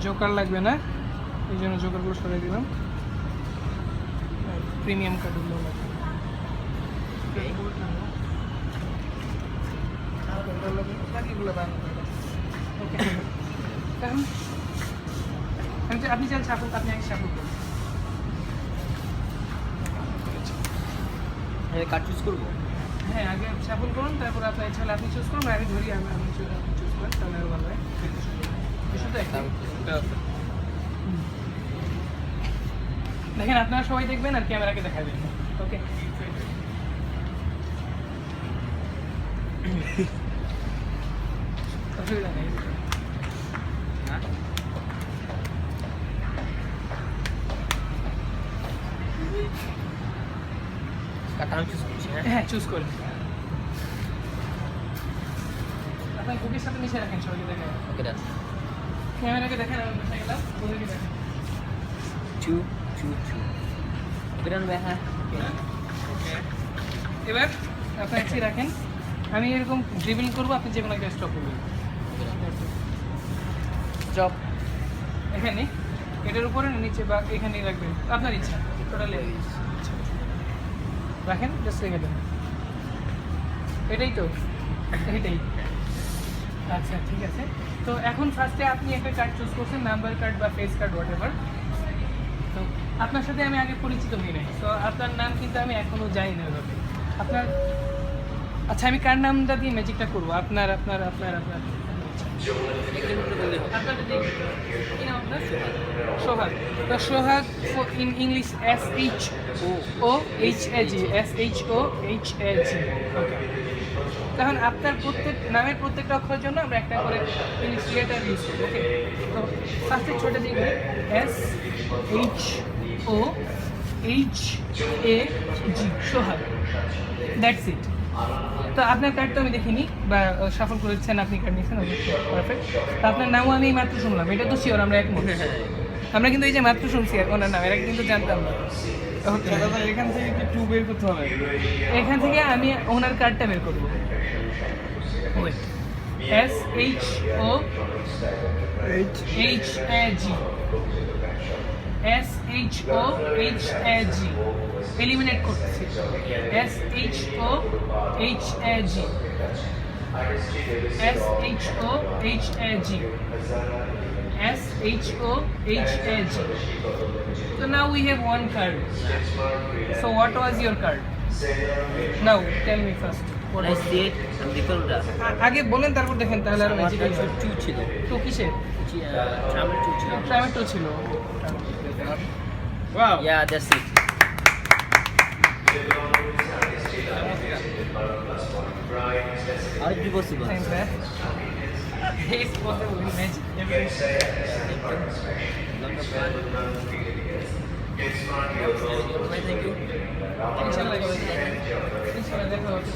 Joker লাগবে না, এই জন্য জোকারগুলো সরাই দিলাম। প্রিমিয়াম কার্ডগুলো লাগবে। বাকিগুলো ওকে, আপনি চান সাপোর্ট, আপনি আগে সাপোর্ট করুন। কার্ড চুজ করবো? হ্যাঁ, আগে সাপোর্ট করুন, তারপর আপনার ইচ্ছা হলে আপনি চুজ করুন, আমি ধরি আমি চুজ করেন, তাহলে আরও ভালো হয়। শুধু একটা দেখেন, আপনারা সবাই দেখবেন আর ক্যামেরাকে দেখাবেন। ওকে, অসুবিধা নেই। আমি চুজ করছি। হ্যাঁ, চুজ করুন। আপনার বুকের সাথে মিশে রাখেন, সবাইকে দেখেন। ওকে, ডান। ক্যামেরাকে দেখেন, আমি বসে গেলাম, ওদেরকে দেখেন। চু চু চু। ওকে, ডান ভাই। হ্যাঁ, ওকে, এবার আপনি এসে রাখেন, আমি এরকম ড্রিবল করবো, আপনি যে কোনো একটা স্টপ করবেন। স্টপ। এখানে এটার উপরে না নিচে বা এখানেই রাখবেন, আপনার ইচ্ছা। টোটালি রাখেন, জাস্ট রেখে দেন। এটাই তো, এটাই। আচ্ছা, ঠিক আছে। তো এখন ফার্স্টে আপনি একটা কার্ড চুজ করছেন, নাম্বার কার্ড বা ফেস কার্ড, হোয়াট এভার। তো আপনার সাথে আমি আগে পরিচিত হই নাই, তো আপনার নাম কিন্তু আমি এখনও জানি না ওইভাবে। আপনার, আচ্ছা, আমি কার নামটা দিয়ে ম্যাজিকটা করবো? আপনার আপনার আপনার আপনার সোহাগ। তো সোহাগ ইন ইংলিশ SHOHAG, SHOHAG। ওকে, তখন আপনার নামের প্রত্যেকটা অক্ষরের জন্য আমরা একটা করে ইংলিশ লেটার ইউজ করি। ওকে, তো ফার্স্টে ছোটো দিকে SHOHAG, সোহাগ, দ্যাটস ইট। তো আপনার কার্ড তো আমি দেখিনি, বা সাফল করেছেন, আপনি কার্ড নিয়েছেন, পারফেক্ট। তো আপনার নামও আমি মাত্র শুনলাম, এটা তো শিওর আমরা একমত। আমরা কিন্তু এই যে মাত্র শুনছি ওনার নাম, এটা কিন্তু জানতাম না। এখান থেকে কি টু বের করতে হবে? এখান থেকে আমি ওনার কার্ডটা বের করবো। SHOHAG, এলিমিনেট করতেছি। SHOHAG, SHOHAG. So now we have one card. So what was your card? Now tell me first. What was it? আগে বলেন, তারপর দেখেন, তাহলে আর ম্যাজিক চু ছিল। তো কিসের? ট্রামের চু ছিল। টমেটো ছিল। Wow. Yeah, that's it. How is it possible? Thanks, man. It's possible in magic. Thank you. Inshallah, দেখা হচ্ছে।